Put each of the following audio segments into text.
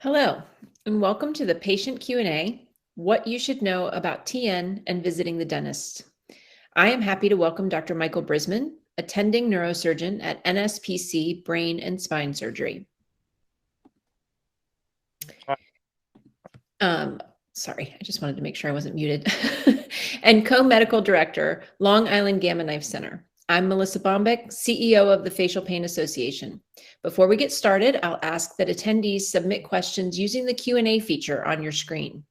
Hello, and welcome to the patient Q&A, What You Should Know About TN and Visiting the Dentist. I am happy to welcome Dr. Michael Brisman, attending neurosurgeon at NSPC Brain and Spine Surgery. Sorry, I just wanted to make sure I wasn't muted. And co-medical director, Long Island Gamma Knife Center. I'm Melissa Bombeck, CEO of the Facial Pain Association. Before we get started, I'll ask that attendees submit questions using the Q&A feature on your screen.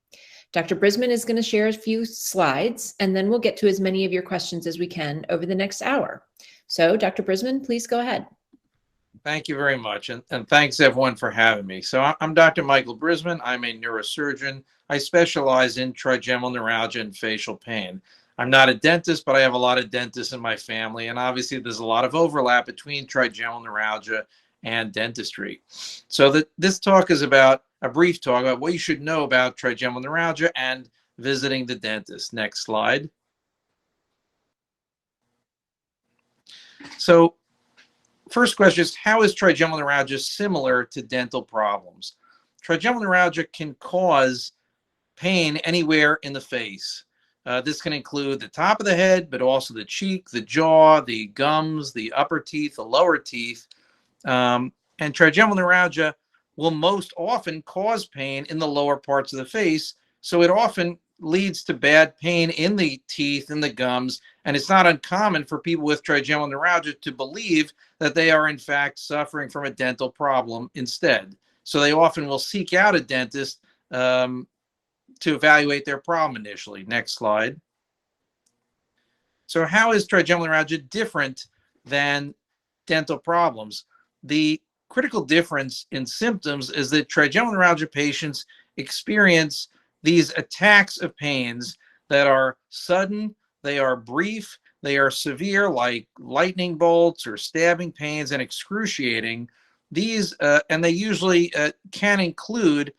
Dr. Brisman is going to share a few slides, and then we'll get to as many of your questions as we can over the next hour. So, Dr. Brisman, please go ahead. Thank you very much, and thanks everyone for having me. So I'm Dr. Michael Brisman. I'm a neurosurgeon. I specialize in trigeminal neuralgia and facial pain. I'm not a dentist, but I have a lot of dentists in my family, and obviously there's a lot of overlap between trigeminal neuralgia and dentistry. So this talk is about a brief talk about what you should know about trigeminal neuralgia and visiting the dentist. Next slide. So first question is, how is trigeminal neuralgia similar to dental problems? Trigeminal neuralgia can cause pain anywhere in the face. This can include the top of the head, but also the cheek, the jaw, the gums, the upper teeth, the lower teeth. And trigeminal neuralgia will most often cause pain in the lower parts of the face. So it often leads to bad pain in the teeth and the gums. And it's not uncommon for people with trigeminal neuralgia to believe that they are in fact suffering from a dental problem instead. So they often will seek out a dentist to evaluate their problem initially. Next slide. So how is trigeminal neuralgia different than dental problems? The critical difference in symptoms is that trigeminal neuralgia patients experience these attacks of pains that are sudden, they are brief, they are severe, like lightning bolts or stabbing pains, and excruciating. These and they usually can include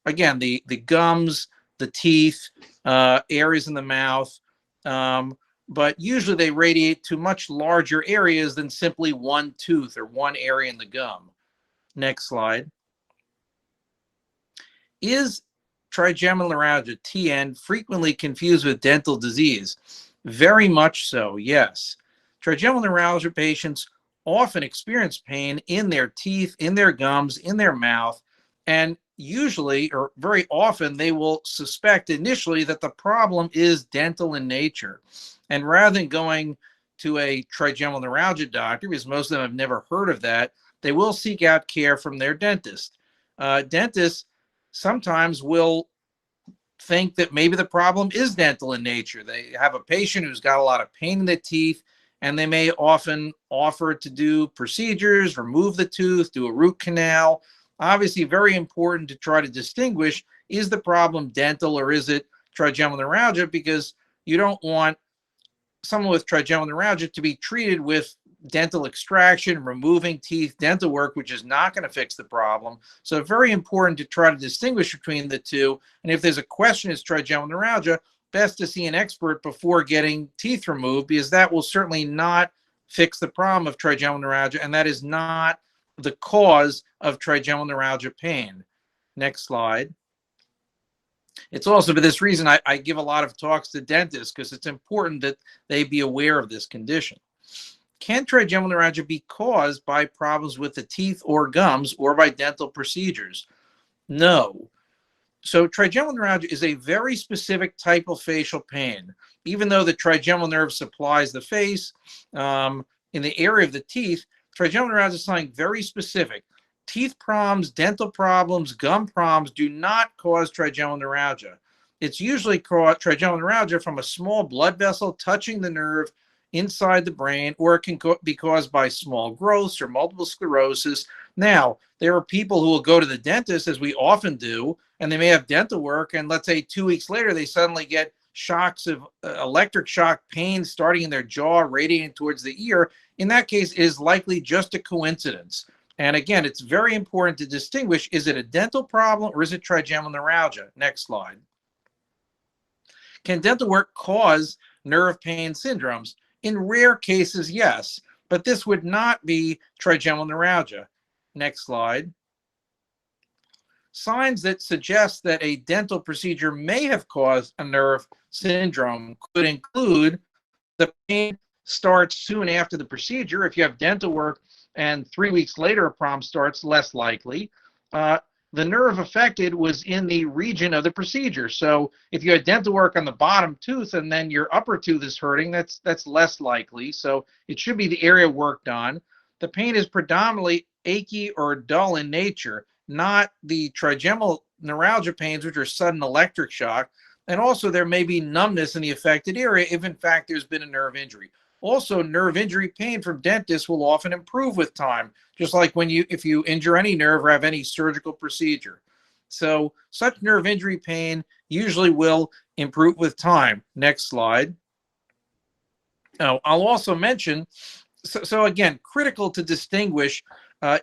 again, the gums, the teeth, areas in the mouth, but usually they radiate to much larger areas than simply one tooth or one area in the gum. Next slide. Is trigeminal neuralgia, TN, frequently confused with dental disease? Very much so, yes. Trigeminal neuralgia patients often experience pain in their teeth, in their gums, in their mouth, and usually, or very often, they will suspect initially that the problem is dental in nature. And rather than going to a trigeminal neuralgia doctor, because most of them have never heard of that, they will seek out care from their dentist. Dentists sometimes will think that maybe the problem is dental in nature. They have a patient who's got a lot of pain in the teeth, and they may often offer to do procedures, remove the tooth, do a root canal. Obviously, very important to try to distinguish, is the problem dental or is it trigeminal neuralgia, because you don't want someone with trigeminal neuralgia to be treated with dental extraction, removing teeth, dental work, which is not going to fix the problem. So very important to try to distinguish between the two. And if there's a question is trigeminal neuralgia, best to see an expert before getting teeth removed, because that will certainly not fix the problem of trigeminal neuralgia, and that is not the cause of trigeminal neuralgia pain. Next slide. It's also for this reason I give a lot of talks to dentists, because it's important that they be aware of this condition. Can trigeminal neuralgia be caused by problems with the teeth or gums or by dental procedures? No. So trigeminal neuralgia is a very specific type of facial pain. Even though the trigeminal nerve supplies the face, in the area of the teeth, trigeminal neuralgia is something very specific. Teeth problems, dental problems, gum problems do not cause trigeminal neuralgia. It's usually caused trigeminal neuralgia from a small blood vessel touching the nerve inside the brain, or it can be caused by small growths or multiple sclerosis. Now, there are people who will go to the dentist, as we often do, and they may have dental work, and let's say 2 weeks later, they suddenly get shocks of electric shock pain starting in their jaw, radiating towards the ear. In that case, it is likely just a coincidence. And again, it's very important to distinguish, is it a dental problem or is it trigeminal neuralgia? Next slide. Can dental work cause nerve pain syndromes? In rare cases, yes, but this would not be trigeminal neuralgia. Next slide. signs that suggest that a dental procedure may have caused a nerve syndrome could include the pain starts soon after the procedure. If you have dental work and 3 weeks later a problem starts, less likely. The nerve affected was in the region of the procedure. So if you had dental work on the bottom tooth and then your upper tooth is hurting, that's less likely. So it should be the area worked on. The pain is predominantly achy or dull in nature, not the trigeminal neuralgia pains, which are sudden electric shock. And also there may be numbness in the affected area if in fact there's been a nerve injury. Also, nerve injury pain from dentists will often improve with time, just like if you injure any nerve or have any surgical procedure. So such nerve injury pain usually will improve with time. Next slide. I'll also mention, so again, critical to distinguish,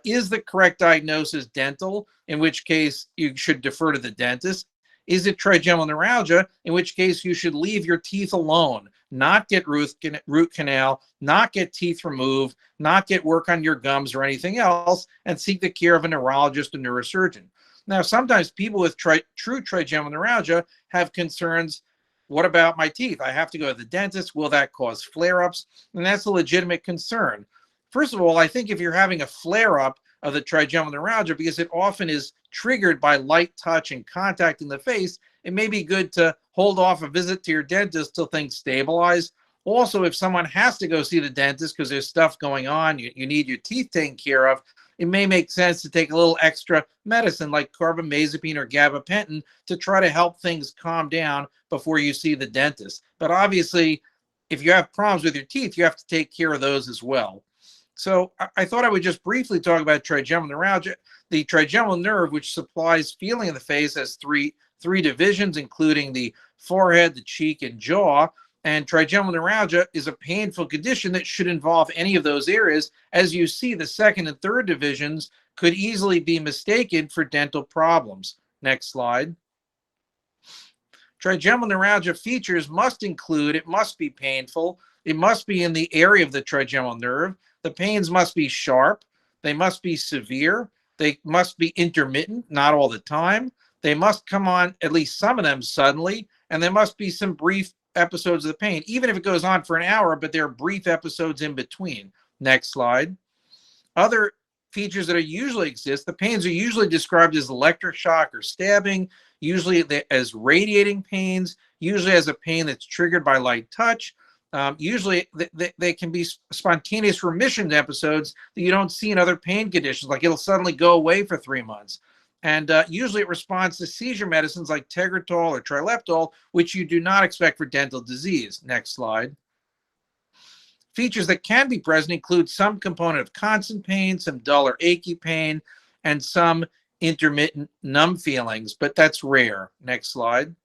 is the correct diagnosis dental, in which case you should defer to the dentist? Is it trigeminal neuralgia, in which case you should leave your teeth alone, not get root canal, not get teeth removed, not get work on your gums or anything else, and seek the care of a neurologist or neurosurgeon. Now, sometimes people with true trigeminal neuralgia have concerns. What about my teeth? I have to go to the dentist. Will that cause flare-ups? And that's a legitimate concern. First of all, I think if you're having a flare-up of the trigeminal neuralgia, because it often is triggered by light touch and contact in the face, it may be good to hold off a visit to your dentist till things stabilize. Also, if someone has to go see the dentist because there's stuff going on, you need your teeth taken care of, it may make sense to take a little extra medicine like carbamazepine or gabapentin to try to help things calm down before you see the dentist. But obviously, if you have problems with your teeth, you have to take care of those as well. So I thought I would just briefly talk about trigeminal neuralgia. The trigeminal nerve, which supplies feeling in the face, has three divisions, including the forehead, the cheek, and jaw. And trigeminal neuralgia is a painful condition that should involve any of those areas. As you see, the second and third divisions could easily be mistaken for dental problems. Next slide. Trigeminal neuralgia features must include, it must be painful, it must be in the area of the trigeminal nerve, the pains must be sharp, they must be severe, they must be intermittent, not all the time, they must come on, at least some of them, suddenly, and there must be some brief episodes of the pain, even if it goes on for an hour, but there are brief episodes in between. Next slide. Other features that usually exist, the pains are usually described as electric shock or stabbing, usually as radiating pains, usually as a pain that's triggered by light touch. Usually they can be spontaneous remission episodes that you don't see in other pain conditions, like it'll suddenly go away for 3 months. And usually it responds to seizure medicines like Tegretol or Trileptal, which you do not expect for dental disease. Next slide. Features that can be present include some component of constant pain, some dull or achy pain, and some intermittent numb feelings, but that's rare. Next slide.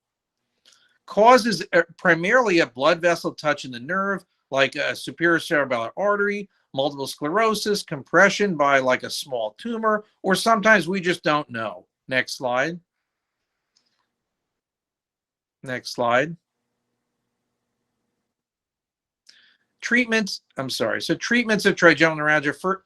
Causes primarily a blood vessel touch in the nerve, like a superior cerebellar artery, multiple sclerosis, compression by like a small tumor, or sometimes we just don't know. Next slide. Next slide. Treatments, I'm sorry. So treatments of trigeminal neuralgia, for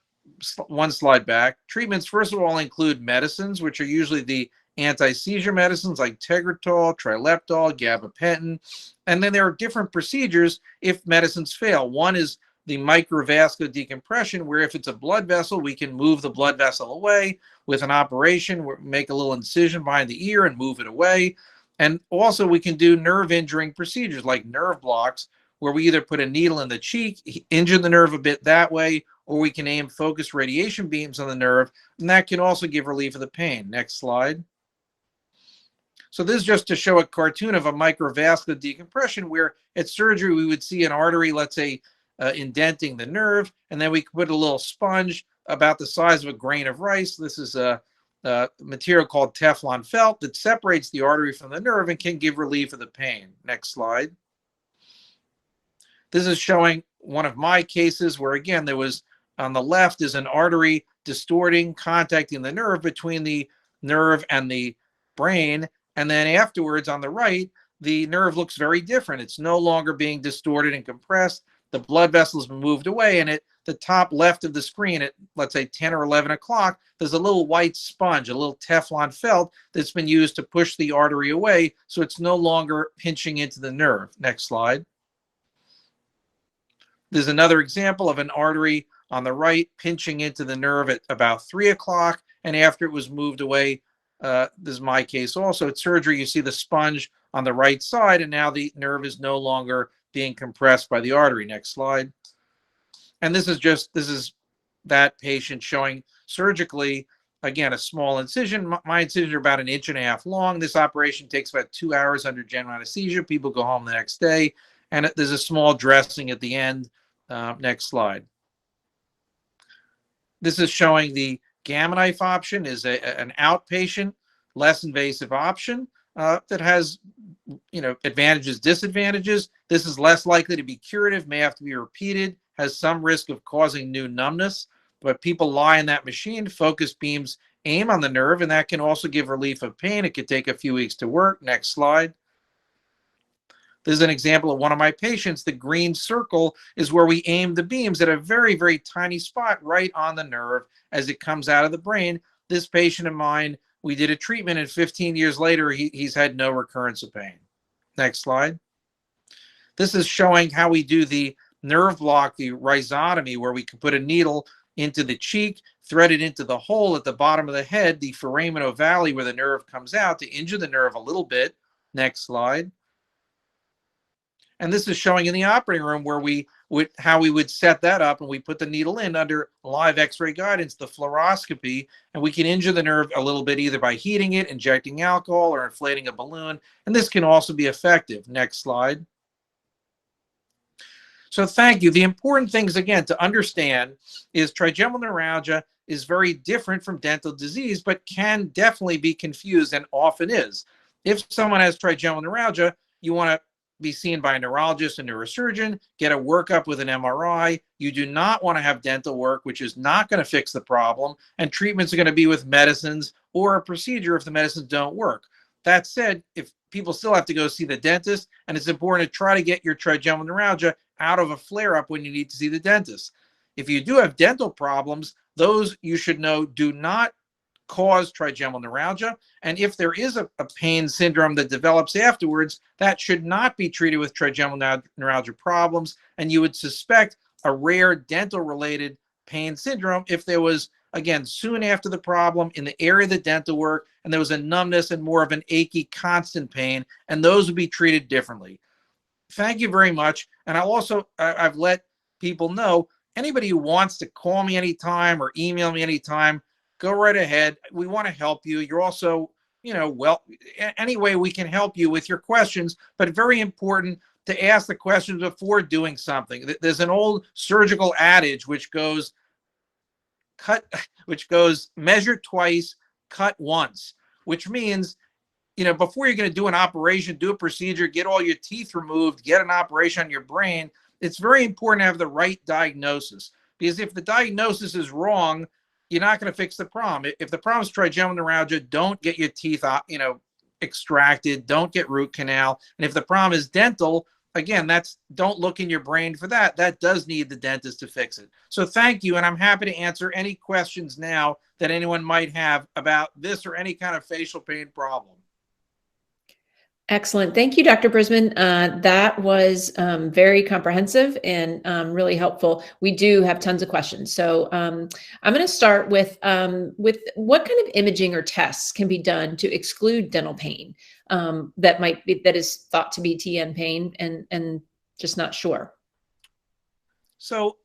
one slide back. Treatments, first of all, include medicines, which are usually the anti-seizure medicines like Tegretol, Trileptal, gabapentin. And then there are different procedures if medicines fail. One is the microvascular decompression, where if it's a blood vessel, we can move the blood vessel away with an operation, make a little incision behind the ear and move it away. And also we can do nerve injuring procedures like nerve blocks, where we either put a needle in the cheek, injure the nerve a bit that way, or we can aim focused radiation beams on the nerve, and that can also give relief of the pain. Next slide. So this is just to show a cartoon of a microvascular decompression, where at surgery we would see an artery, let's say, indenting the nerve, and then we could put a little sponge about the size of a grain of rice. This is a material called Teflon felt that separates the artery from the nerve and can give relief of the pain. Next slide. This is showing one of my cases where, again, there was, on the left is an artery distorting, contacting the nerve between the nerve and the brain. And then afterwards, on the right, the nerve looks very different. It's no longer being distorted and compressed. The blood vessel has been moved away, and the top left of the screen at, let's say, 10 or 11 o'clock, there's a little white sponge, a little Teflon felt that's been used to push the artery away so it's no longer pinching into the nerve. Next slide. There's another example of an artery on the right pinching into the nerve at about 3 o'clock, and after it was moved away, this is my case also. At surgery, you see the sponge on the right side, and now the nerve is no longer being compressed by the artery. Next slide. And this is that patient showing surgically, again, a small incision. My incisions are about 1.5 inches long. This operation takes about 2 hours under general anesthesia. People go home the next day, and there's a small dressing at the end. Next slide. This is showing the Gamma knife option is an outpatient, less invasive option that has, advantages, disadvantages. This is less likely to be curative, may have to be repeated, has some risk of causing new numbness, but people lie in that machine, focus beams aim on the nerve, and that can also give relief of pain. It could take a few weeks to work. Next slide. This is an example of one of my patients. The green circle is where we aim the beams at a very, very tiny spot right on the nerve as it comes out of the brain. This patient of mine, we did a treatment, and 15 years later, he's had no recurrence of pain. Next slide. This is showing how we do the nerve block, the rhizotomy, where we can put a needle into the cheek, thread it into the hole at the bottom of the head, the foramen ovale, where the nerve comes out, to injure the nerve a little bit. Next slide. And this is showing in the operating room where how we would set that up, and we put the needle in under live X-ray guidance, the fluoroscopy, and we can injure the nerve a little bit either by heating it, injecting alcohol, or inflating a balloon. And this can also be effective. Next slide. So thank you. The important things, again, to understand is trigeminal neuralgia is very different from dental disease, but can definitely be confused and often is. If someone has trigeminal neuralgia, you want to be seen by a neurologist and neurosurgeon, get a workup with an MRI. You do not want to have dental work, which is not going to fix the problem, and treatments are going to be with medicines or a procedure if the medicines don't work. That said, if people still have to go see the dentist, and it's important to try to get your trigeminal neuralgia out of a flare-up when you need to see the dentist. If you do have dental problems, those you should know do not cause trigeminal neuralgia. And if there is a pain syndrome that develops afterwards, that should not be treated with trigeminal neuralgia problems. And you would suspect a rare dental-related pain syndrome if there was, again, soon after the problem in the area of the dental work, and there was a numbness and more of an achy, constant pain, and those would be treated differently. Thank you very much. And I've let people know, anybody who wants to call me anytime or email me anytime, go right ahead. We want to help you. You're also, any way we can help you with your questions, but very important to ask the questions before doing something. There's an old surgical adage which goes measure twice, cut once, which means, before you're going to do an operation, do a procedure, get all your teeth removed, get an operation on your brain, it's very important to have the right diagnosis. Because if the diagnosis is wrong, you're not going to fix the problem. If the problem is trigeminal neuralgia, don't get your teeth, extracted. Don't get root canal. And if the problem is dental, again, don't look in your brain for that. That does need the dentist to fix it. So thank you, and I'm happy to answer any questions now that anyone might have about this or any kind of facial pain problem. Excellent. Thank you, Dr. Brisman. That was very comprehensive and really helpful. We do have tons of questions. So I'm going to start with what kind of imaging or tests can be done to exclude dental pain that is thought to be TN pain and just not sure. So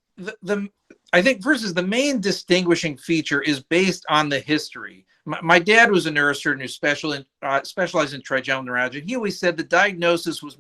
I think versus the main distinguishing feature is based on the history. My dad was a neurosurgeon who specialized in trigeminal neuralgia. He always said the diagnosis was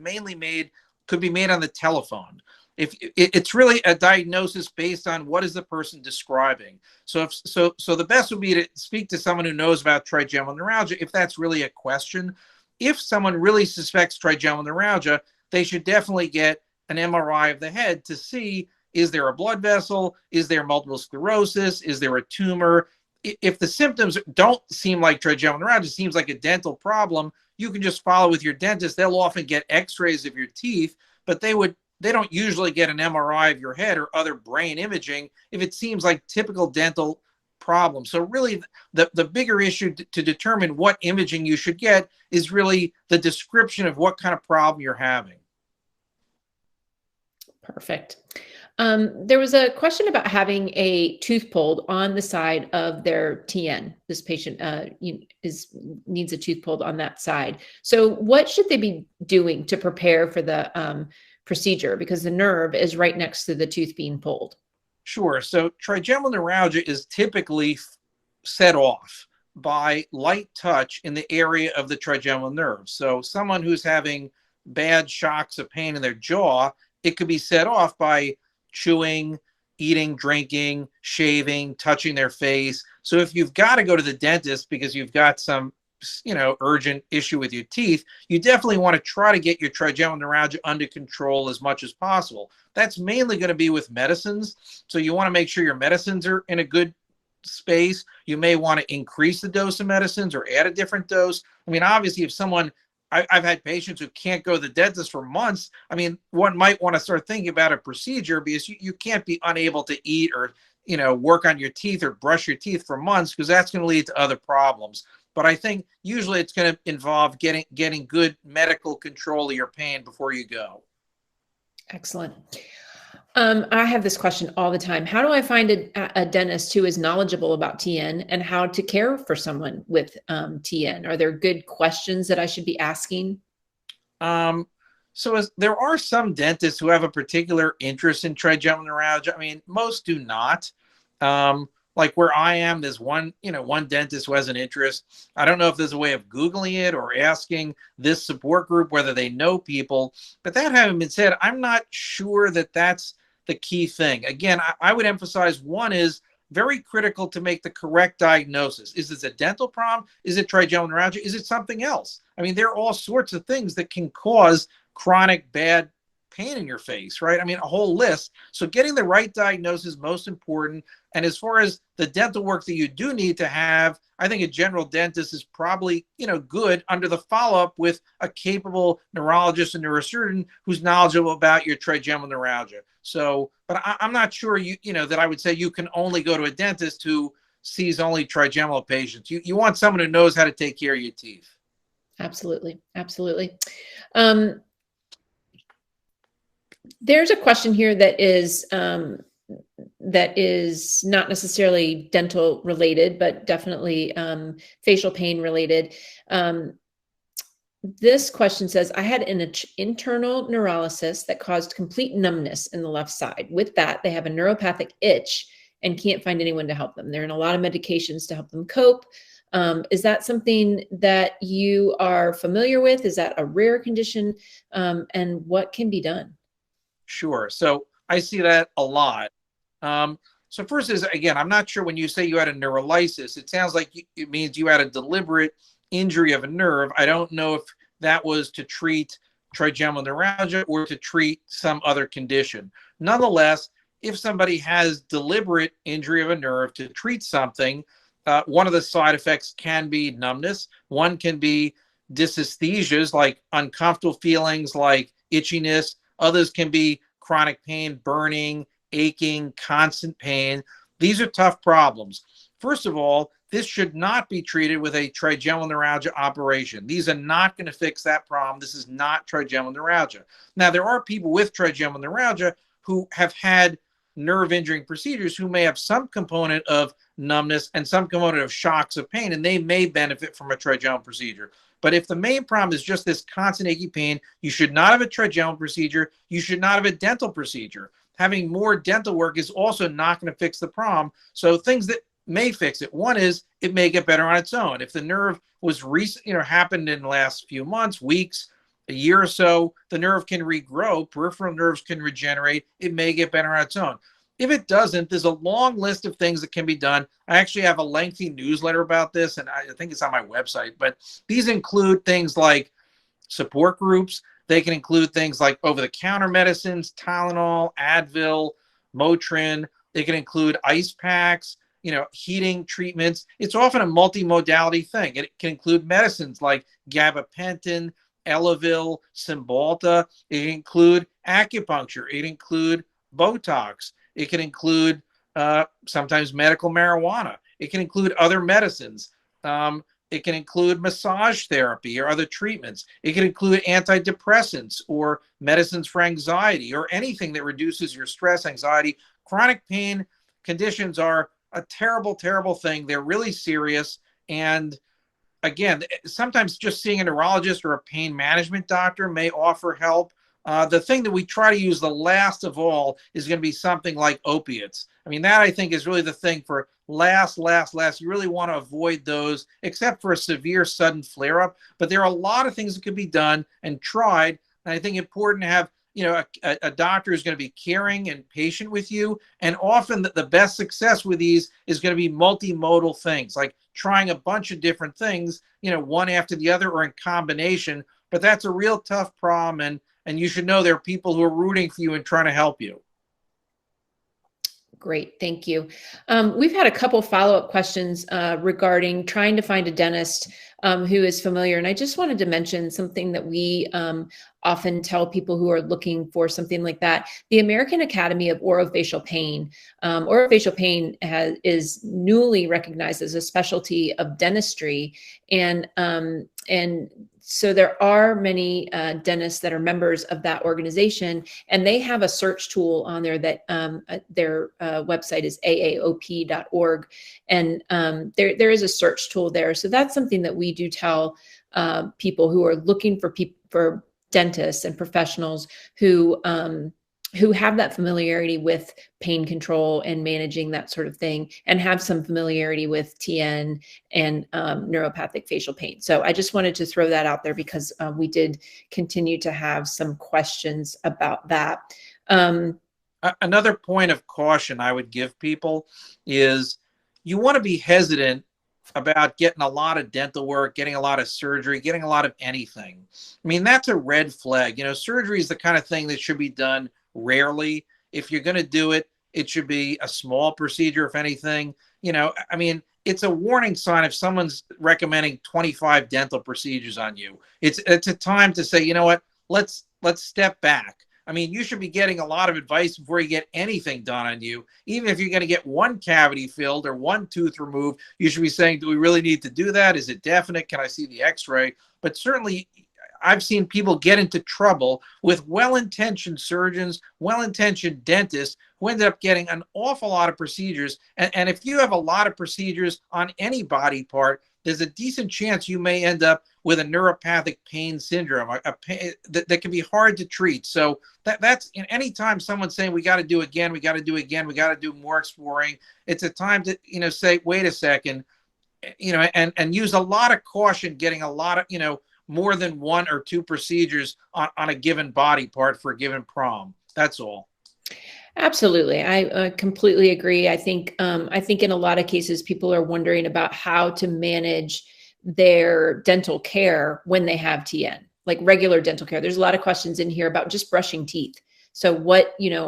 could be made on the telephone. It's really a diagnosis based on what is the person describing. So the best would be to speak to someone who knows about trigeminal neuralgia if that's really a question. If someone really suspects trigeminal neuralgia, they should definitely get an MRI of the head to see, is there a blood vessel? Is there multiple sclerosis? Is there a tumor? If the symptoms don't seem like trigeminal neuralgia, seems like a dental problem, you can just follow with your dentist. They'll often get x-rays of your teeth, but they would they don't usually get an MRI of your head or other brain imaging if it seems like typical dental problems. So really the bigger issue to determine what imaging you should get is really the description of what kind of problem you're having. Perfect. There was a question about having a tooth pulled on the side of their TN. This patient needs a tooth pulled on that side. So what should they be doing to prepare for the procedure? Because the nerve is right next to the tooth being pulled. Sure. So trigeminal neuralgia is typically set off by light touch in the area of the trigeminal nerve. So someone who's having bad shocks of pain in their jaw, it could be set off by chewing, eating, drinking, shaving, touching their face. So if you've got to go to the dentist because you've got some, urgent issue with your teeth, you definitely want to try to get your trigeminal neuralgia under control as much as possible. That's mainly going to be with medicines. So you want to make sure your medicines are in a good space. You may want to increase the dose of medicines or add a different dose. I mean, obviously, if someone I've had patients who can't go to the dentist for months. I mean, one might want to start thinking about a procedure because you can't be unable to eat or, work on your teeth or brush your teeth for months because that's going to lead to other problems. But I think usually it's going to involve getting good medical control of your pain before you go. Excellent. I have this question all the time. How do I find a dentist who is knowledgeable about TN and how to care for someone with TN? Are there good questions that I should be asking? There are some dentists who have a particular interest in trigeminal neuralgia. I mean, most do not. Like where I am, there's one dentist who has an interest. I don't know if there's a way of Googling it or asking this support group whether they know people. But that having been said, I'm not sure that that's the key thing. Again, I would emphasize one is very critical to make the correct diagnosis. Is this a dental problem? Is it trigeminal neuralgia? Is it something else? I mean, there are all sorts of things that can cause chronic bad pain in your face, right? I mean, a whole list. So getting the right diagnosis is most important. And as far as the dental work that you do need to have, I think a general dentist is probably, good under the follow-up with a capable neurologist and neurosurgeon who's knowledgeable about your trigeminal neuralgia. So, but I'm not sure that I would say you can only go to a dentist who sees only trigeminal patients. You want someone who knows how to take care of your teeth. Absolutely. Absolutely. There's a question here that is not necessarily dental related, but definitely facial pain related. This question says, I had an internal neurolysis that caused complete numbness in the left side. With that, they have a neuropathic itch and can't find anyone to help them. They're in a lot of medications to help them cope. Is that something that you are familiar with? Is that a rare condition? And what can be done? Sure. So I see that a lot. So first is, again, I'm not sure when you say you had a neurolysis, it sounds like it means you had a deliberate injury of a nerve. I don't know if that was to treat trigeminal neuralgia or to treat some other condition. Nonetheless, if somebody has deliberate injury of a nerve to treat something, one of the side effects can be numbness. One can be dysesthesias, like uncomfortable feelings like itchiness. Others can be chronic pain, burning, aching, constant pain. These are tough problems. First of all, this should not be treated with a trigeminal neuralgia operation. These are not going to fix that problem. This is not trigeminal neuralgia. Now, there are people with trigeminal neuralgia who have had nerve injuring procedures who may have some component of numbness and some component of shocks of pain, and they may benefit from a trigeminal procedure. But if the main problem is just this constant achy pain, you should not have a trigeminal procedure. You should not have a dental procedure. Having more dental work is also not going to fix the problem. So things that may fix it. One is it may get better on its own. If the nerve was happened in the last few months, weeks, a year or so, the nerve can regrow. Peripheral nerves can regenerate. It may get better on its own. If it doesn't, there's a long list of things that can be done. I actually have a lengthy newsletter about this, and I think it's on my website. But these include things like support groups. They can include things like over-the-counter medicines, Tylenol, Advil, Motrin. They can include ice packs, heating treatments. It's often a multimodality thing. It can include medicines like gabapentin, Elavil, Cymbalta. It can include acupuncture. It can include Botox. It can include sometimes medical marijuana. It can include other medicines. It can include massage therapy or other treatments. It can include antidepressants or medicines for anxiety or anything that reduces your stress, anxiety. Chronic pain conditions are a terrible, terrible thing. They're really serious. And again, sometimes just seeing a neurologist or a pain management doctor may offer help. The thing that we try to use the last of all is going to be something like opiates. I mean, that I think is really the thing for last. You really want to avoid those, except for a severe sudden flare up. But there are a lot of things that could be done and tried. And I think important to have, a doctor who's going to be caring and patient with you. And often the best success with these is going to be multimodal things, like trying a bunch of different things, one after the other or in combination. But that's a real tough problem. And you should know there are people who are rooting for you and trying to help you. Great, thank you. We've had a couple follow-up questions regarding trying to find a dentist who is familiar. And I just wanted to mention something that we often tell people who are looking for something like that. The American Academy of Orofacial Pain. Orofacial pain is newly recognized as a specialty of dentistry. And so there are many dentists that are members of that organization, and they have a search tool on there that their website is aaop.org. And there is a search tool there. So that's something that we do tell people who are looking for dentists and professionals who have that familiarity with pain control and managing that sort of thing, and have some familiarity with TN and neuropathic facial pain. So I just wanted to throw that out there because we did continue to have some questions about that. Another point of caution I would give people is you want to be hesitant about getting a lot of dental work, getting a lot of surgery, getting a lot of anything. I mean, that's a red flag. Surgery is the kind of thing that should be done rarely. If you're going to do it, it should be a small procedure, if anything. I mean, it's a warning sign if someone's recommending 25 dental procedures on you. It's a time to say, you know what, let's step back. I mean, you should be getting a lot of advice before you get anything done on you. Even if you're going to get one cavity filled or one tooth removed, you should be saying, do we really need to do that? Is it definite? Can I see the x-ray? But certainly I've seen people get into trouble with well-intentioned surgeons, well-intentioned dentists who ended up getting an awful lot of procedures. And if you have a lot of procedures on any body part, there's a decent chance you may end up with a neuropathic pain syndrome, a pain that can be hard to treat. So that's anytime someone's saying we got to do again, we got to do again, we got to do more exploring, it's a time to say, wait a second, and use a lot of caution, getting a lot of, more than one or two procedures on a given body part for a given problem. That's all. Absolutely. I completely agree. I think in a lot of cases, people are wondering about how to manage their dental care when they have TN, like regular dental care. There's a lot of questions in here about just brushing teeth. So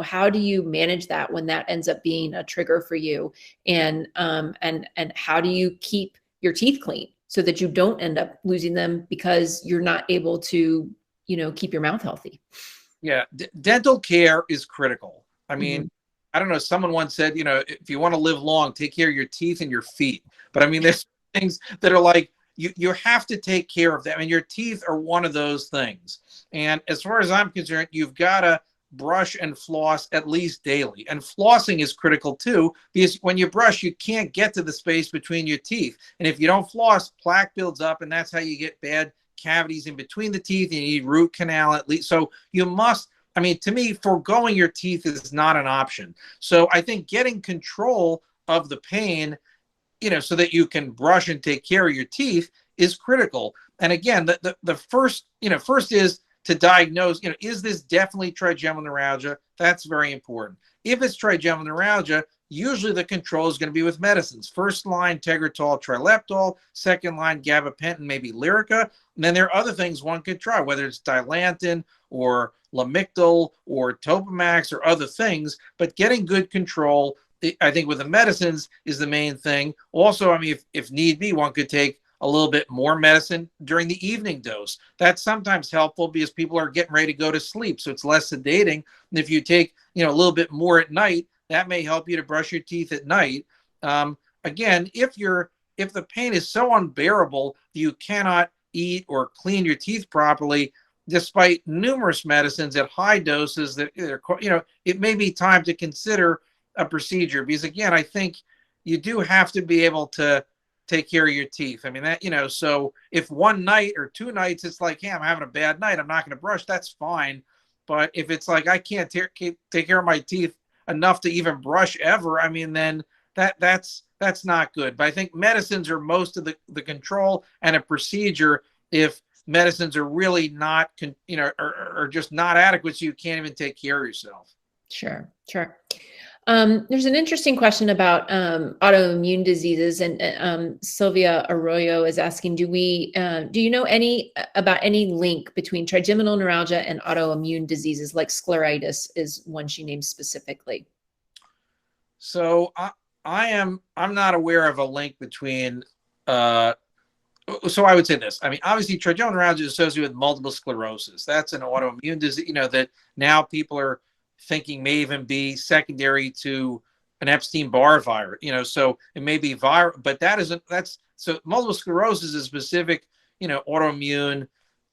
how do you manage that when that ends up being a trigger for you? And how do you keep your teeth clean so that you don't end up losing them because you're not able to, keep your mouth healthy? Yeah. Dental care is critical. I mean, I don't know, someone once said, if you want to live long, take care of your teeth and your feet. But I mean, there's things that are like, you have to take care of them. And your teeth are one of those things. And as far as I'm concerned, you've got to brush and floss at least daily. And flossing is critical too, because when you brush, you can't get to the space between your teeth. And if you don't floss, plaque builds up, and that's how you get bad cavities in between the teeth. You need root canal at least. So you must, I mean, to me, foregoing your teeth is not an option. So I think getting control of the pain, so that you can brush and take care of your teeth is critical. And again, the first is to diagnose, is this definitely trigeminal neuralgia? That's very important. If it's trigeminal neuralgia, usually the control is going to be with medicines. First line, Tegretol, Trileptal. Second line, gabapentin, maybe Lyrica. And then there are other things one could try, whether it's Dilantin or Lamictal or Topamax or other things. But getting good control, I think, with the medicines is the main thing. Also, I mean, if need be, one could take a little bit more medicine during the evening dose. That's sometimes helpful because people are getting ready to go to sleep, so it's less sedating. And if you take, a little bit more at night, that may help you to brush your teeth at night. Again, if the pain is so unbearable you cannot eat or clean your teeth properly, despite numerous medicines at high doses, that it may be time to consider a procedure. Because again, I think you do have to be able to take care of your teeth. I mean, that, so if one night or two nights it's like, hey, I'm having a bad night, I'm not going to brush, that's fine. But if it's like I can't take care of my teeth enough to even brush ever, I mean, then that's not good. But I think medicines are most of the control, and a procedure, if medicines are really not, are just not adequate, so you can't even take care of yourself. Sure. There's an interesting question about autoimmune diseases, and Sylvia Arroyo is asking, do you know about any link between trigeminal neuralgia and autoimmune diseases like scleritis is one she named specifically? So I'm not aware of a link between. So I would say this. I mean, obviously, trigeminal neuralgia is associated with multiple sclerosis. That's an autoimmune disease. That now people are thinking may even be secondary to an Epstein-Barr virus. So it may be viral, but so multiple sclerosis is a specific, autoimmune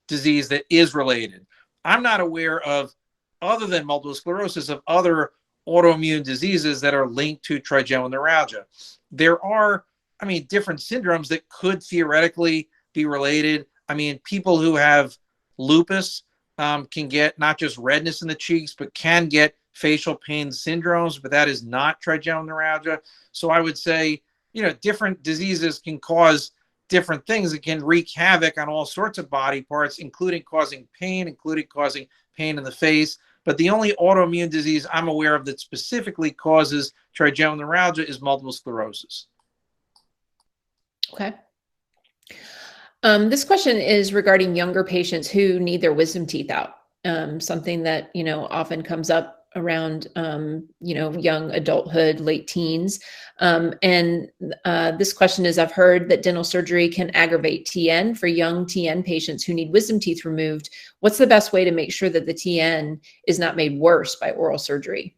disease that is related. I'm not aware of, other than multiple sclerosis, of other autoimmune diseases that are linked to trigeminal neuralgia. There are, different syndromes that could theoretically be related. People who have lupus can get not just redness in the cheeks, but can get facial pain syndromes, but that is not trigeminal neuralgia. So I would say, different diseases can cause different things. It can wreak havoc on all sorts of body parts, including causing pain in the face. But the only autoimmune disease I'm aware of that specifically causes trigeminal neuralgia is multiple sclerosis. Okay. This question is regarding younger patients who need their wisdom teeth out. Something that, often comes up around, young adulthood, late teens. This question is, I've heard that dental surgery can aggravate TN for young TN patients who need wisdom teeth removed. What's the best way to make sure that the TN is not made worse by oral surgery?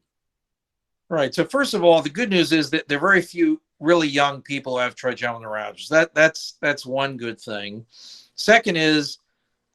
Right. So first of all, the good news is that there are very few really young people who have trigeminal neuralgia. That's one good thing. Second is,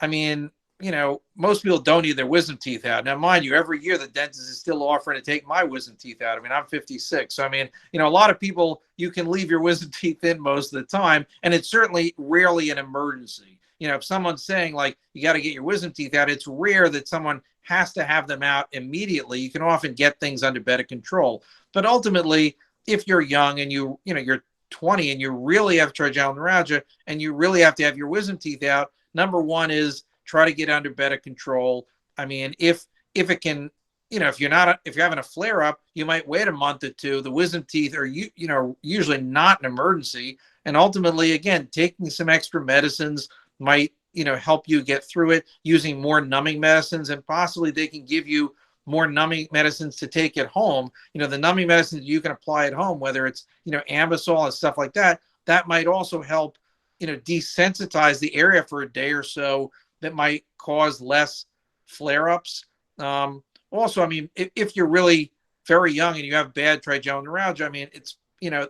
most people don't need their wisdom teeth out. Now, mind you, every year the dentist is still offering to take my wisdom teeth out. I'm 56. So, a lot of people, you can leave your wisdom teeth in most of the time, and it's certainly rarely an emergency. If someone's saying, like, you got to get your wisdom teeth out, it's rare that someone has to have them out immediately. You can often get things under better control. But ultimately, if you're young and you're 20 and you really have trigeminal neuralgia and you really have to have your wisdom teeth out, number one is try to get under better control. If it can, if you're having a flare up, you might wait a month or two. The wisdom teeth are usually not an emergency. And ultimately, again, taking some extra medicines might, help you get through it, using more numbing medicines, and possibly they can give you more numbing medicines to take at home. The numbing medicines you can apply at home, whether it's, Ambisol and stuff like that, that might also help, desensitize the area for a day or so. That might cause less flare-ups. Also, if you're really very young and you have bad trigeminal neuralgia, it's,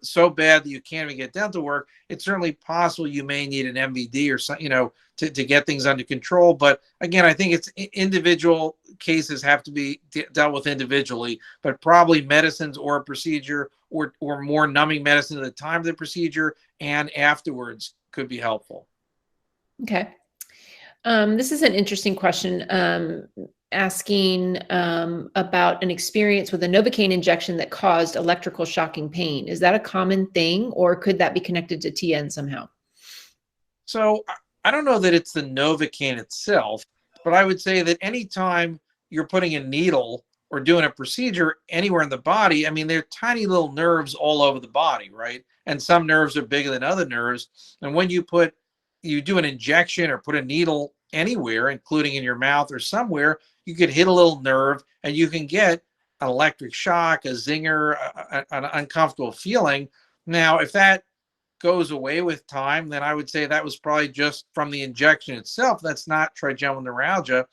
so bad that you can't even get dental work, it's certainly possible you may need an MVD or something, to get things under control. But again, I think it's individual cases have to be dealt with individually, but probably medicines or a procedure or more numbing medicine at the time of the procedure and afterwards could be helpful. Okay. This is an interesting question, asking about an experience with a Novocaine injection that caused electrical shocking pain. Is that a common thing, or could that be connected to TN somehow? So I don't know that it's the Novocaine itself, but I would say that anytime you're putting a needle or doing a procedure anywhere in the body, there are tiny little nerves all over the body, right? And some nerves are bigger than other nerves. And when you do an injection or put a needle anywhere, including in your mouth or somewhere, you could hit a little nerve and you can get an electric shock, a zinger, an uncomfortable feeling. Now, if that goes away with time, then I would say that was probably just from the injection itself. That's not trigeminal neuralgia.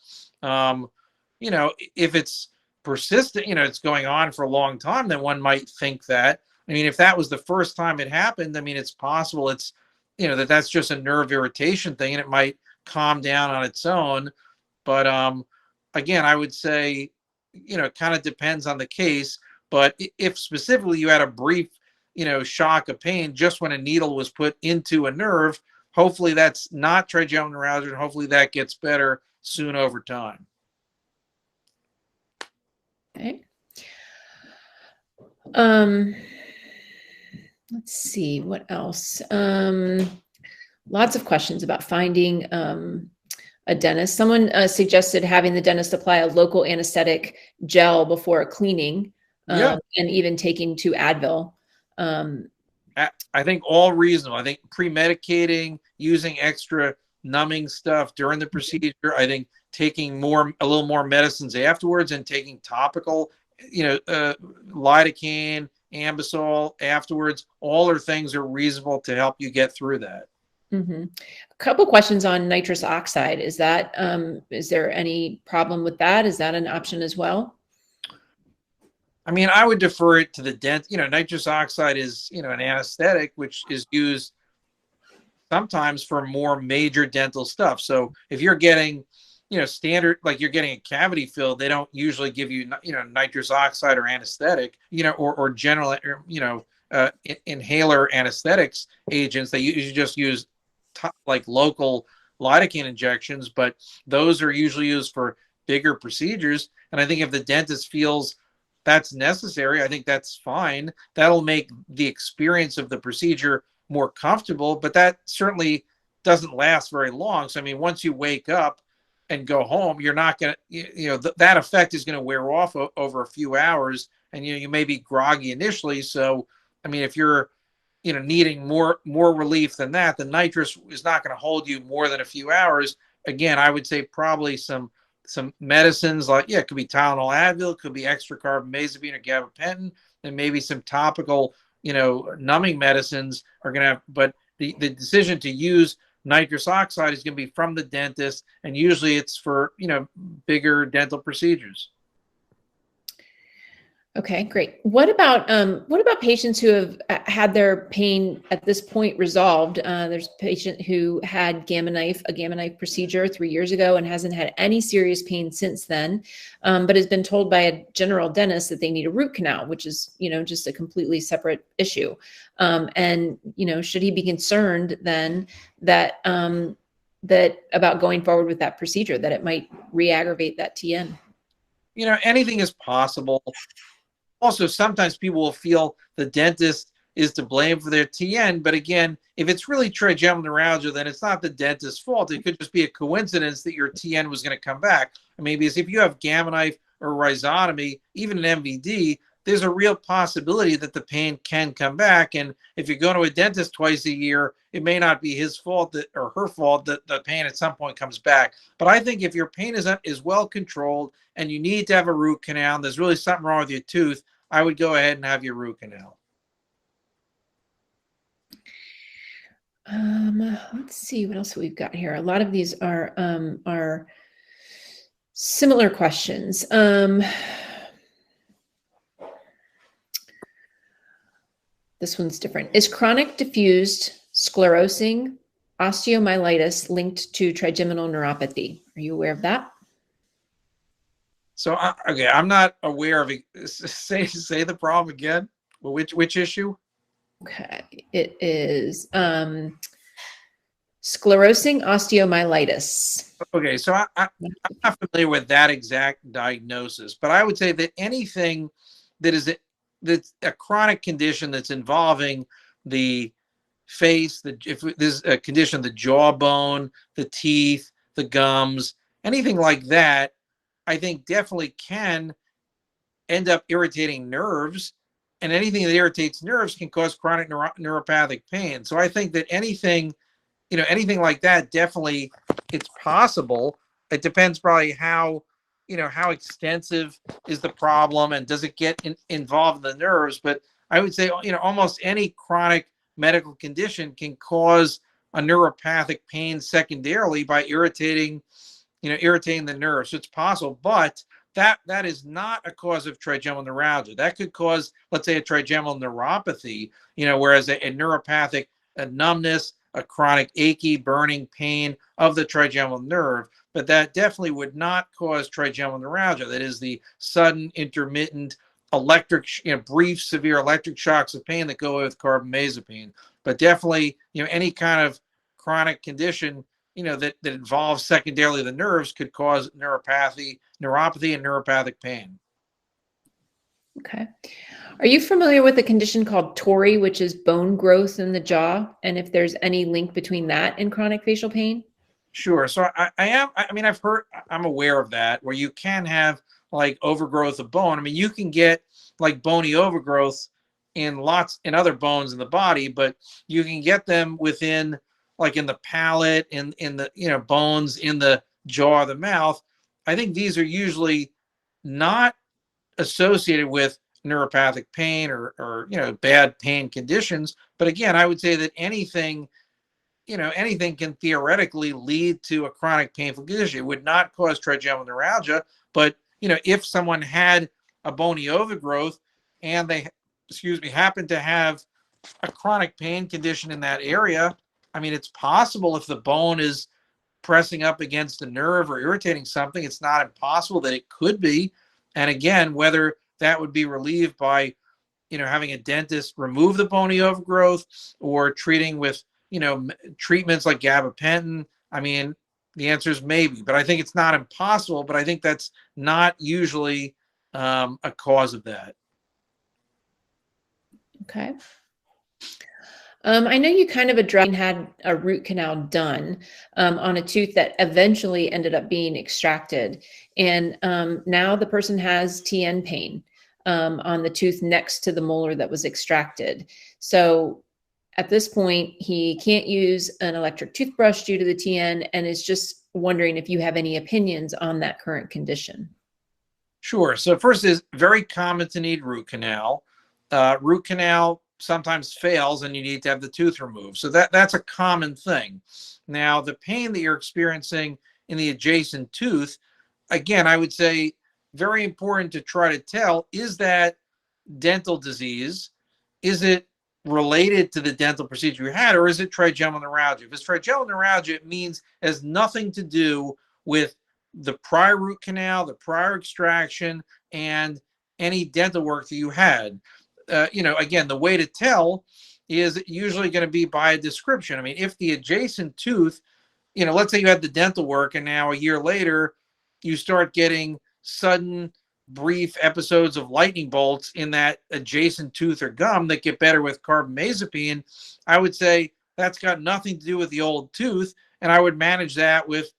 You know, if it's persistent, you know, it's going on for a long time, then one might think that. I mean, if that was the first time it happened, I mean, it's possible it's, you know, that's just a nerve irritation thing and it might calm down on its own. But again, I would say, you know, it kind of depends on the case. But if specifically you had a brief, you know, shock of pain just when a needle was put into a nerve, hopefully that's not trigeminal neuralgia, and hopefully that gets better soon over time. Okay. Let's see what else. Lots of questions about finding a dentist. Someone suggested having the dentist apply a local anesthetic gel before a cleaning, Yeah. and even taking 2 Advil. I think all reasonable. I think pre-medicating, using extra numbing stuff during the procedure. I think taking a little more medicines afterwards, and taking topical, you know, lidocaine, Ambisol afterwards. All are things are reasonable to help you get through that. Mm-hmm. A couple questions on nitrous oxide. Is there any problem with that? Is that an option as well? I mean, I would defer it to the dent. You know, nitrous oxide is, you know, an anesthetic, which is used sometimes for more major dental stuff. So if you're getting, you know, standard, like you're getting a cavity fill, they don't usually give you, you know, nitrous oxide or anesthetic, you know, or general, you know, inhaler anesthetics agents. They usually just use like local lidocaine injections, but those are usually used for bigger procedures. And I think if the dentist feels that's necessary, I think that's fine. That'll make the experience of the procedure more comfortable, but that certainly doesn't last very long. So, I mean, once you wake up and go home, you're not going to, you know, that effect is going to wear off over a few hours, and, you know, you may be groggy initially. So, I mean, if you're, you know, needing more relief than that, the nitrous is not going to hold you more than a few hours. Again, I would say probably some medicines like, yeah, it could be Tylenol, Advil, it could be extra carbamazepine or gabapentin, and maybe some topical, you know, numbing medicines are going to have, but the decision to use nitrous oxide is going to be from the dentist, and usually it's for, you know, bigger dental procedures. Okay, great. What about patients who have had their pain at this point resolved? There's a patient who had a gamma knife procedure 3 years ago and hasn't had any serious pain since then, but has been told by a general dentist that they need a root canal, which is, you know, just a completely separate issue. And, you know, should he be concerned then that about going forward with that procedure, that it might re-aggravate that TN? You know, anything is possible. Also, sometimes people will feel the dentist is to blame for their TN, but again, if it's really trigeminal neuralgia, then it's not the dentist's fault. It could just be a coincidence that your TN was going to come back. I mean, because if you have gamma knife or rhizotomy, even an MVD, there's a real possibility that the pain can come back. And if you go to a dentist twice a year, it may not be his fault or her fault that the pain at some point comes back. But I think if your pain is well controlled and you need to have a root canal, and there's really something wrong with your tooth, I would go ahead and have your root canal. Let's see what else we've got here. A lot of these are similar questions. This one's different. Is chronic diffused sclerosing osteomyelitis linked to trigeminal neuropathy? Are you aware of that? So, okay, I'm not aware of it. Say the problem again. Well, which issue? Okay, it is sclerosing osteomyelitis. Okay, so I'm not familiar with that exact diagnosis, but I would say that anything that's a chronic condition that's involving the face, if there's a condition, the jawbone, the teeth, the gums, anything like that, I think definitely can end up irritating nerves, and anything that irritates nerves can cause chronic neuropathic pain. So I think that anything like that, definitely it's possible. It depends probably how extensive is the problem and does it get involved in the nerves. But I would say, almost any chronic medical condition can cause a neuropathic pain secondarily by irritating the nerve. So it's possible, but that is not a cause of trigeminal neuralgia. That could cause, let's say, a trigeminal neuropathy, whereas a neuropathic, a numbness, a chronic achy, burning pain of the trigeminal nerve, but that definitely would not cause trigeminal neuralgia. That is the sudden, intermittent, electric, brief, severe electric shocks of pain that go with carbamazepine. But definitely, any kind of chronic condition, that involves secondarily the nerves could cause neuropathy, and neuropathic pain. Okay. Are you familiar with a condition called tori, which is bone growth in the jaw? And if there's any link between that and chronic facial pain? Sure. So I'm aware of that, where you can have like overgrowth of bone. I mean, you can get like bony overgrowth in other bones in the body, but you can get them within, like in the palate, in the, bones in the jaw of the mouth. I think these are usually not associated with neuropathic pain or bad pain conditions. But again, I would say that anything can theoretically lead to a chronic painful condition. It would not cause trigeminal neuralgia, but if someone had a bony overgrowth and they, happen to have a chronic pain condition in that area, I mean, it's possible if the bone is pressing up against the nerve or irritating something, it's not impossible that it could be. And again, whether that would be relieved by, having a dentist remove the bony overgrowth or treating with, treatments like gabapentin, I mean, the answer is maybe, but I think it's not impossible, but I think that's not usually a cause of that. Okay. I know you kind of had a root canal done on a tooth that eventually ended up being extracted. And now the person has TN pain on the tooth next to the molar that was extracted. So at this point, he can't use an electric toothbrush due to the TN and is just wondering if you have any opinions on that current condition. Sure. So first, is very common to need root canal. Root canal sometimes fails and you need to have the tooth removed. So that's a common thing. Now, the pain that you're experiencing in the adjacent tooth, again, I would say very important to try to tell, is that dental disease? Is it related to the dental procedure you had, or is it trigeminal neuralgia? If it's trigeminal neuralgia, it means it has nothing to do with the prior root canal, the prior extraction, and any dental work that you had. Again, the way to tell is usually going to be by a description. I mean, if the adjacent tooth, let's say you had the dental work and now a year later, you start getting sudden, brief episodes of lightning bolts in that adjacent tooth or gum that get better with carbamazepine, I would say that's got nothing to do with the old tooth, and I would manage that with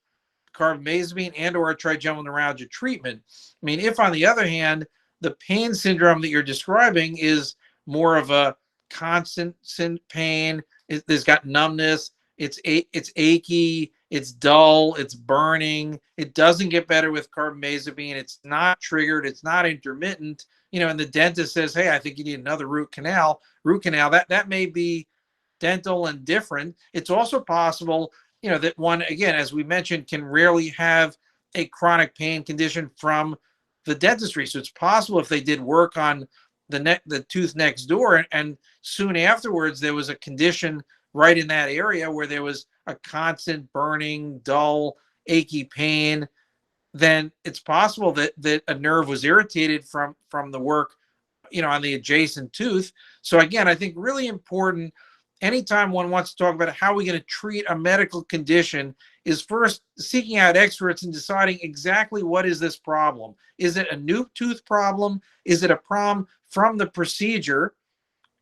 carbamazepine and or a trigeminal neuralgia treatment. I mean, if on the other hand, the pain syndrome that you're describing is more of a constant pain, there's got numbness, it's achy, it's dull, it's burning, it doesn't get better with carbamazepine, it's not triggered, it's not intermittent, and the dentist says, hey, I think you need another root canal, that may be dental and different. It's also possible, that one, again, as we mentioned, can rarely have a chronic pain condition from the dentistry. So it's possible if they did work on the tooth next door, and soon afterwards there was a condition right in that area where there was a constant burning, dull, achy pain, then it's possible that a nerve was irritated from the work, on the adjacent tooth. So again, I think really important, anytime one wants to talk about how we're going to treat a medical condition, is first seeking out experts and deciding exactly what is this problem. Is it a new tooth problem? Is it a problem from the procedure,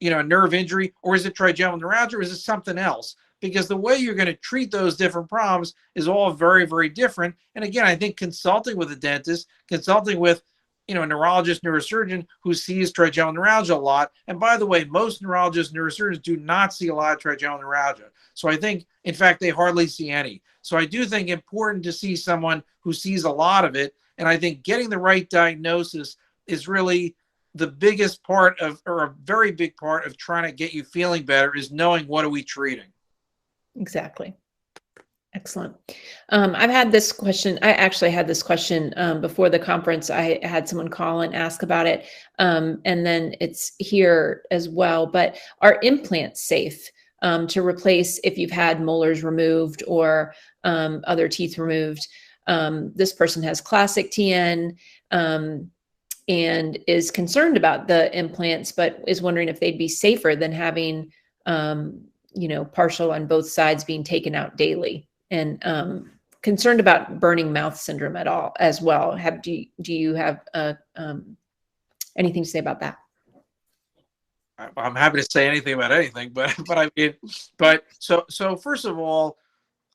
a nerve injury, or is it trigeminal neuralgia, or is it something else? Because the way you're going to treat those different problems is all very, very different. And again, I think consulting with a dentist, consulting with a neurologist, neurosurgeon who sees trigeminal neuralgia a lot. And by the way, most neurologists, neurosurgeons do not see a lot of trigeminal neuralgia. So I think, in fact, they hardly see any. So I do think important to see someone who sees a lot of it. And I think getting the right diagnosis is really the biggest part of, or a very big part of trying to get you feeling better is knowing what are we treating. Exactly. Excellent. I've had this question. I actually had this question before the conference. I had someone call and ask about it. And then it's here as well. But are implants safe to replace if you've had molars removed or other teeth removed? This person has classic TN and is concerned about the implants, but is wondering if they'd be safer than having, partial on both sides being taken out daily. And concerned about burning mouth syndrome at all as well. Do you have anything to say about that? I'm happy to say anything about anything, so first of all,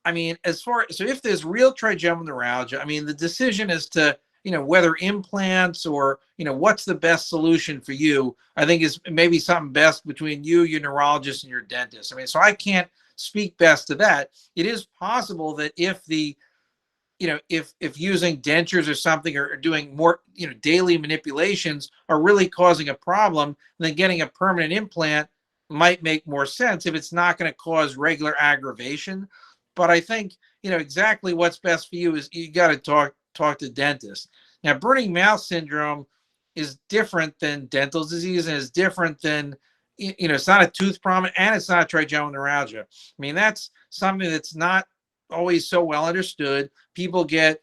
I mean, so if there's real trigeminal neuralgia, I mean, the decision as to, whether implants or, what's the best solution for you, I think is maybe something best between you, your neurologist, and your dentist. I mean, so I can't speak best to that. It is possible that if if using dentures or something or doing more, daily manipulations are really causing a problem, then getting a permanent implant might make more sense if it's not going to cause regular aggravation. But I think, exactly what's best for you is you got to talk to dentists. Now, burning mouth syndrome is different than dental disease and is different than, it's not a tooth problem and it's not trigeminal neuralgia. I mean, that's something that's not always so well understood. People get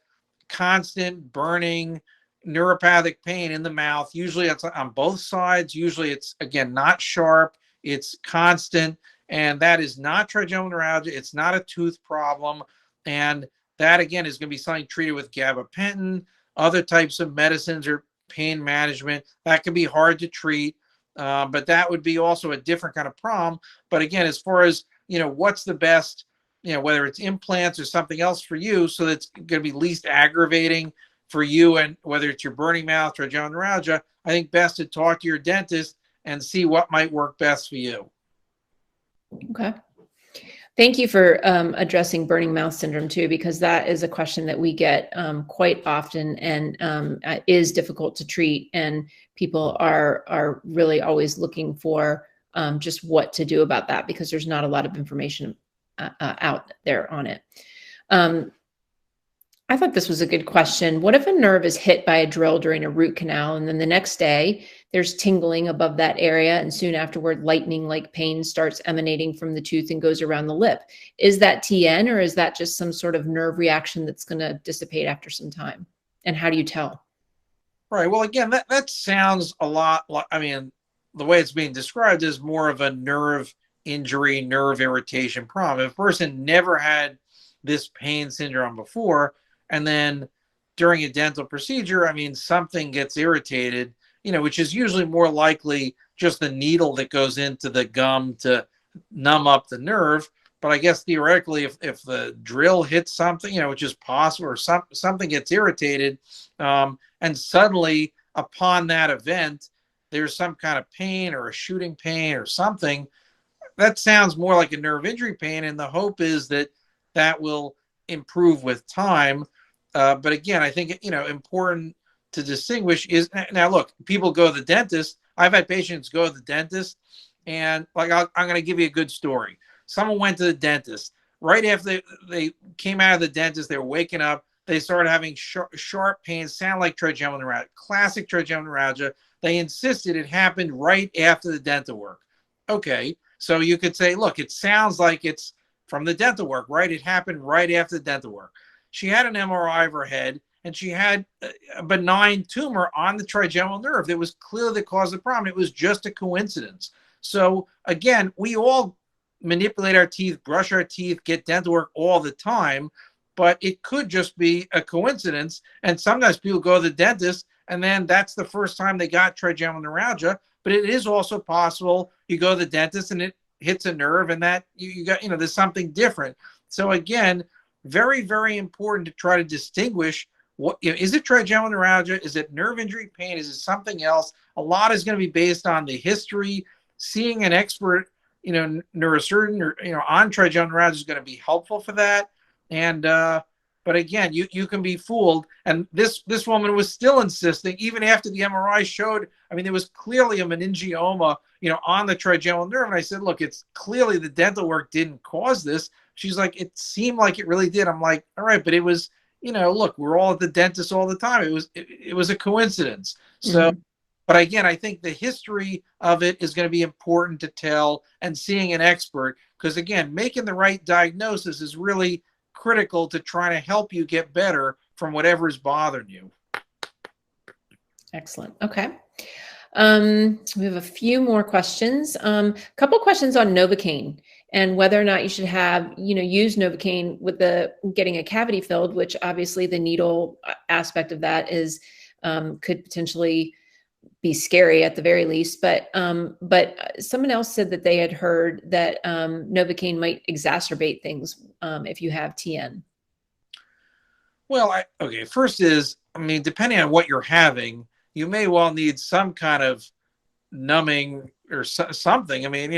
constant burning neuropathic pain in the mouth. Usually it's on both sides. Usually it's, again, not sharp. It's constant. And that is not trigeminal neuralgia. It's not a tooth problem. And that, again, is going to be something treated with gabapentin, other types of medicines or pain management. That can be hard to treat, but that would be also a different kind of problem. But again, as far as, what's the best, whether it's implants or something else for you, so that's going to be least aggravating for you, and whether it's your burning mouth, trigeminal neuralgia, I think best to talk to your dentist and see what might work best for you. Okay. Thank you for addressing burning mouth syndrome too, because that is a question that we get quite often and is difficult to treat. And people are really always looking for just what to do about that, because there's not a lot of information out there on it. I thought this was a good question. What if a nerve is hit by a drill during a root canal, and then the next day there's tingling above that area, and soon afterward lightning-like pain starts emanating from the tooth and goes around the lip? Is that TN, or is that just some sort of nerve reaction that's going to dissipate after some time? And how do you tell? Right. Well, again, that sounds a lot like, I mean, the way it's being described is more of a nerve injury, nerve irritation problem. If a person never had this pain syndrome before, and then during a dental procedure, I mean, something gets irritated, which is usually more likely just the needle that goes into the gum to numb up the nerve. But I guess theoretically, if the drill hits something, which is possible, or something gets irritated, and suddenly upon that event, there's some kind of pain or a shooting pain or something, that sounds more like a nerve injury pain. And the hope is that that will improve with time. But again, I think, important to distinguish is, now look, people go to the dentist. I've had patients go to the dentist, and like, I'm going to give you a good story. Someone went to the dentist right after they came out of the dentist. They were waking up. They started having sharp pains, sound like trigeminal neuralgia, classic trigeminal neuralgia. They insisted it happened right after the dental work. Okay, so you could say, look, it sounds like it's from the dental work, right? It happened right after the dental work. She had an MRI of her head, and she had a benign tumor on the trigeminal nerve that was clearly the cause of the problem. It was just a coincidence. So again, we all manipulate our teeth, brush our teeth, get dental work all the time, but it could just be a coincidence. And sometimes people go to the dentist, and then that's the first time they got trigeminal neuralgia. But it is also possible you go to the dentist and it hits a nerve, and that you got, there's something different. So again, very, very important to try to distinguish what, is it trigeminal neuralgia? Is it nerve injury pain? Is it something else? A lot is going to be based on the history. Seeing an expert, neurosurgeon or, on trigeminal neuralgia is going to be helpful for that. And But again, you can be fooled. And this woman was still insisting, even after the MRI showed, I mean, there was clearly a meningioma, on the trigeminal nerve. And I said, look, it's clearly the dental work didn't cause this. She's like, it seemed like it really did. I'm like, all right, but it was, look, we're all at the dentist all the time. It was a coincidence. So, Mhm. but again, I think the history of it is going to be important to tell, and seeing an expert, because again, making the right diagnosis is really critical to trying to help you get better from whatever is bothering you. Excellent. Okay. We have a few more questions. A couple questions on Novocaine and whether or not you should have, use Novocaine with the getting a cavity filled, which obviously the needle aspect of that is could potentially be scary at the very least. But someone else said that they had heard that Novocaine might exacerbate things if you have TN. Well, okay. First is, I mean, depending on what you're having, you may well need some kind of numbing or something. I mean,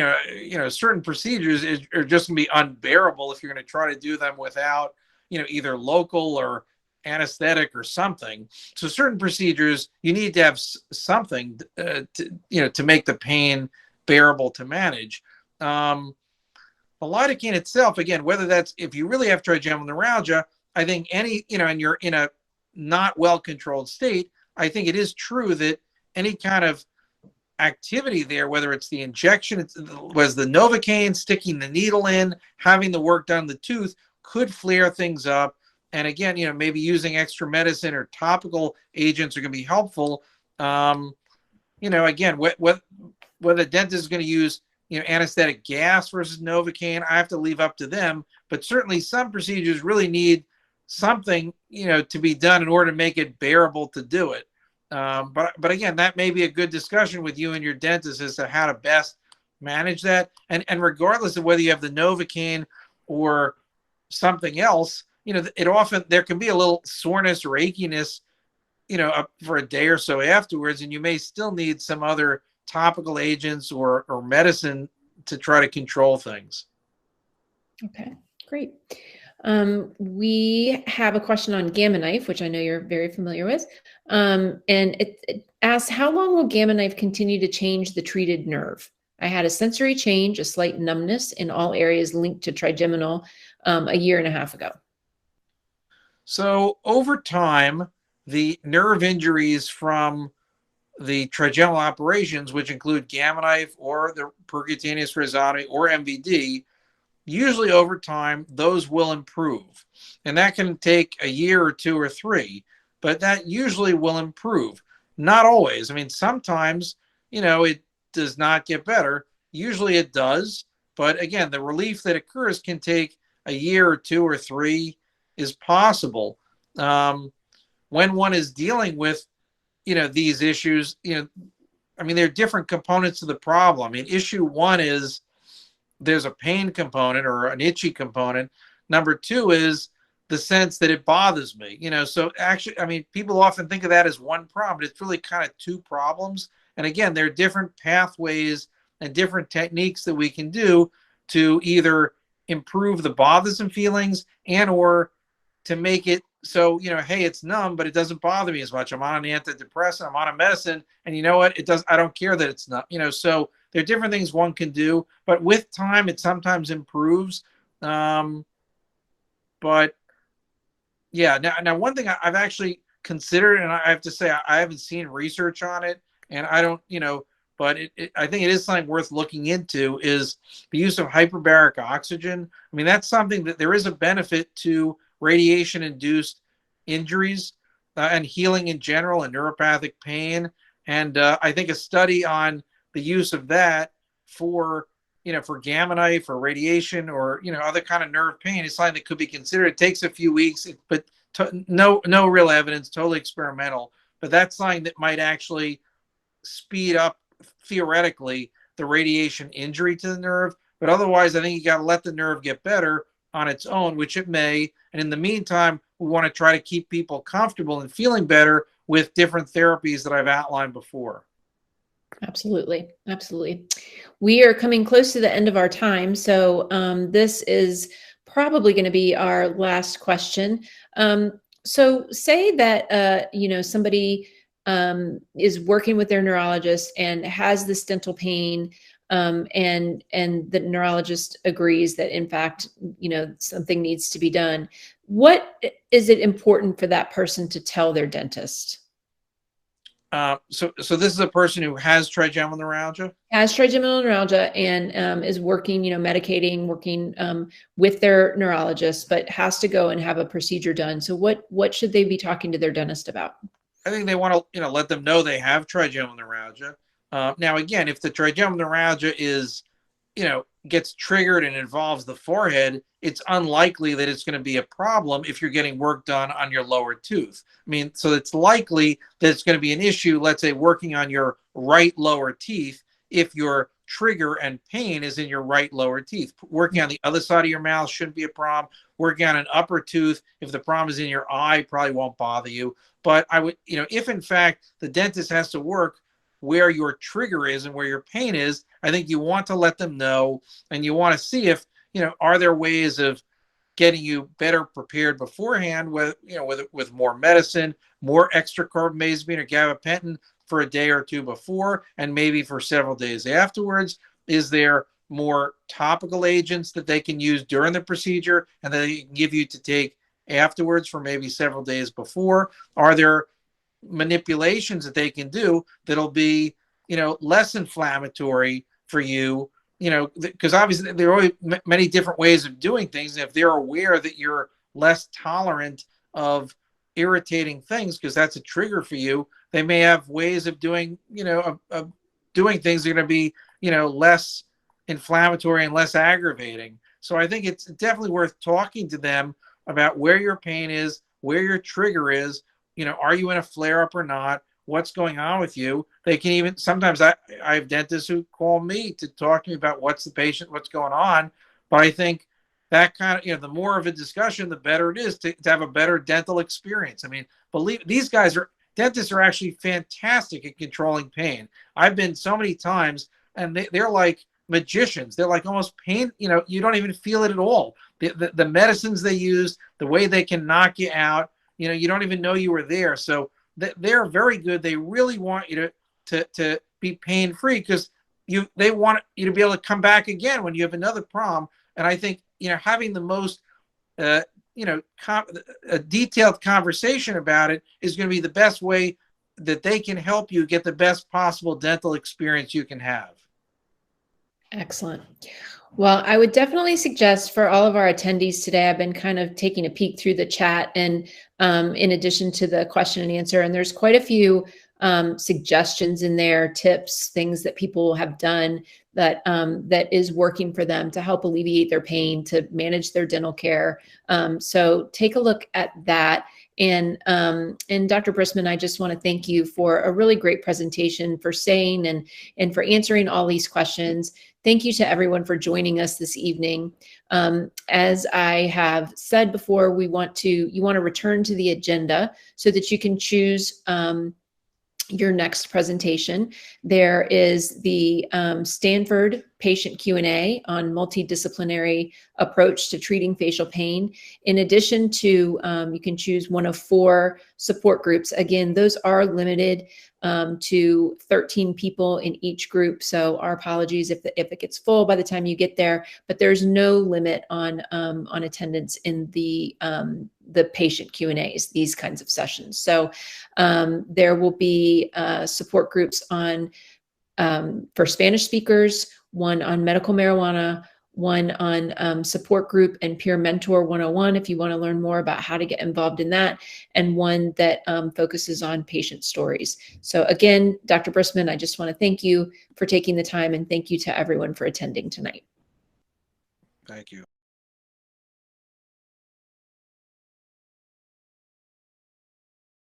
certain procedures are just gonna be unbearable if you're going to try to do them without, either local or anesthetic or something. So certain procedures you need to have something, to make the pain bearable to manage. The lidocaine itself, again, whether that's if you really have trigeminal neuralgia, I think and you're in a not well controlled state, I think it is true that any kind of activity there, whether it's the injection, was the Novocaine, sticking the needle in, having the work done on the tooth, could flare things up. And again, maybe using extra medicine or topical agents are going to be helpful. Again, whether the dentist is going to use, anesthetic gas versus Novocaine, I have to leave up to them. But certainly some procedures really need something, to be done in order to make it bearable to do it. But again, that may be a good discussion with you and your dentist as to how to best manage that. And regardless of whether you have the Novocaine or something else, there can be a little soreness or achiness, up for a day or so afterwards, and you may still need some other topical agents or medicine to try to control things. Okay, great. We have a question on Gamma Knife, which I know you're very familiar with. And it asks, how long will Gamma Knife continue to change the treated nerve? I had a sensory change, a slight numbness in all areas linked to trigeminal a year and a half ago. So over time, the nerve injuries from the trigeminal operations, which include Gamma Knife or the percutaneous rhizotomy or MVD, usually over time, those will improve. And that can take a year or two or three, but that usually will improve. Not always. I mean, sometimes, it does not get better. Usually it does. But again, the relief that occurs can take a year or two or three is possible. When one is dealing with, these issues, I mean, there are different components of the problem. I mean, issue one is there's a pain component or an itchy component. Number two is the sense that it bothers me. So actually, I mean, people often think of that as one problem, but it's really kind of two problems. And again, there are different pathways and different techniques that we can do to either improve the bothersome feelings and or to make it so, hey, it's numb, but it doesn't bother me as much. I'm on an antidepressant, I'm on a medicine, and you know what? I don't care that it's not, so there are different things one can do, but with time, it sometimes improves. But yeah, now one thing I've actually considered, and I have to say, I haven't seen research on it, and I don't, but I think it is something worth looking into, is the use of hyperbaric oxygen. I mean, that's something that there is a benefit to radiation-induced injuries and healing in general and neuropathic pain. And I think a study on the use of that for, for Gamma Knife, for radiation, or, other kind of nerve pain is something that could be considered. It takes a few weeks, but no real evidence, totally experimental. But that's something that might actually speed up, theoretically, the radiation injury to the nerve. But otherwise, I think you got to let the nerve get better on its own, which it may. And in the meantime, we want to try to keep people comfortable and feeling better with different therapies that I've outlined before. Absolutely. Absolutely. We are coming close to the end of our time. So this is probably going to be our last question. So say that somebody is working with their neurologist and has this dental pain, and the neurologist agrees that in fact something needs to be done. What is it important for that person to tell their dentist? So this is a person who has trigeminal neuralgia. Has trigeminal neuralgia and is working, medicating, working with their neurologist, but has to go and have a procedure done. So what should they be talking to their dentist about? I think they want to, let them know they have trigeminal neuralgia. Now, again, if the trigeminal neuralgia is, gets triggered and involves the forehead, it's unlikely that it's going to be a problem if you're getting work done on your lower tooth. I mean, so it's likely that it's going to be an issue, let's say, working on your right lower teeth if your trigger and pain is in your right lower teeth. Working on the other side of your mouth shouldn't be a problem. Working on an upper tooth, if the problem is in your eye, probably won't bother you. But I would, if in fact the dentist has to work where your trigger is and where your pain is, I think you want to let them know, and you want to see if, are there ways of getting you better prepared beforehand with more medicine, more extra carbamazepine or gabapentin for a day or two before, and maybe for several days afterwards. Is there more topical agents that they can use during the procedure and that they can give you to take afterwards for maybe several days before? Are there manipulations that they can do that'll be, less inflammatory for you, because obviously there are many different ways of doing things. And if they're aware that you're less tolerant of irritating things because that's a trigger for you, they may have ways of doing, of doing things that are going to be, less inflammatory and less aggravating. So I think it's definitely worth talking to them about where your pain is, where your trigger is. Are you in a flare up or not? What's going on with you? They can even, sometimes I have dentists who call me to talk to me about what's going on. But I think that kind of, the more of a discussion, the better it is to have a better dental experience. I mean, believe these dentists are actually fantastic at controlling pain. I've been so many times and they're like magicians. They're like almost pain, you don't even feel it at all. The medicines they use, the way they can knock you out, you don't even know you were there. So they're very good. They really want you to be pain-free because they want you to be able to come back again when you have another problem. And I think, having the most, a detailed conversation about it is going to be the best way that they can help you get the best possible dental experience you can have. Excellent. Well, I would definitely suggest for all of our attendees today, I've been kind of taking a peek through the chat and in addition to the question and answer, and there's quite a few suggestions in there, tips, things that people have done that is working for them to help alleviate their pain, to manage their dental care. So take a look at that. And Dr. Brissman, I just want to thank you for a really great presentation, for saying and for answering all these questions. Thank you to everyone for joining us this evening. As I have said before, you want to return to the agenda so that you can choose your next presentation. There is the Stanford patient Q&A on multidisciplinary approach to treating facial pain. In addition to, you can choose one of 4 support groups. Again, those are limited to 13 people in each group. So our apologies if it gets full by the time you get there, but there's no limit on attendance in the patient Q&As, these kinds of sessions. So there will be support groups on for Spanish speakers, one on medical marijuana, one on support group and peer mentor 101 if you want to learn more about how to get involved in that, and one that focuses on patient stories. So again, Dr. Brissman, I just want to thank you for taking the time, and thank you to everyone for attending tonight. Thank you.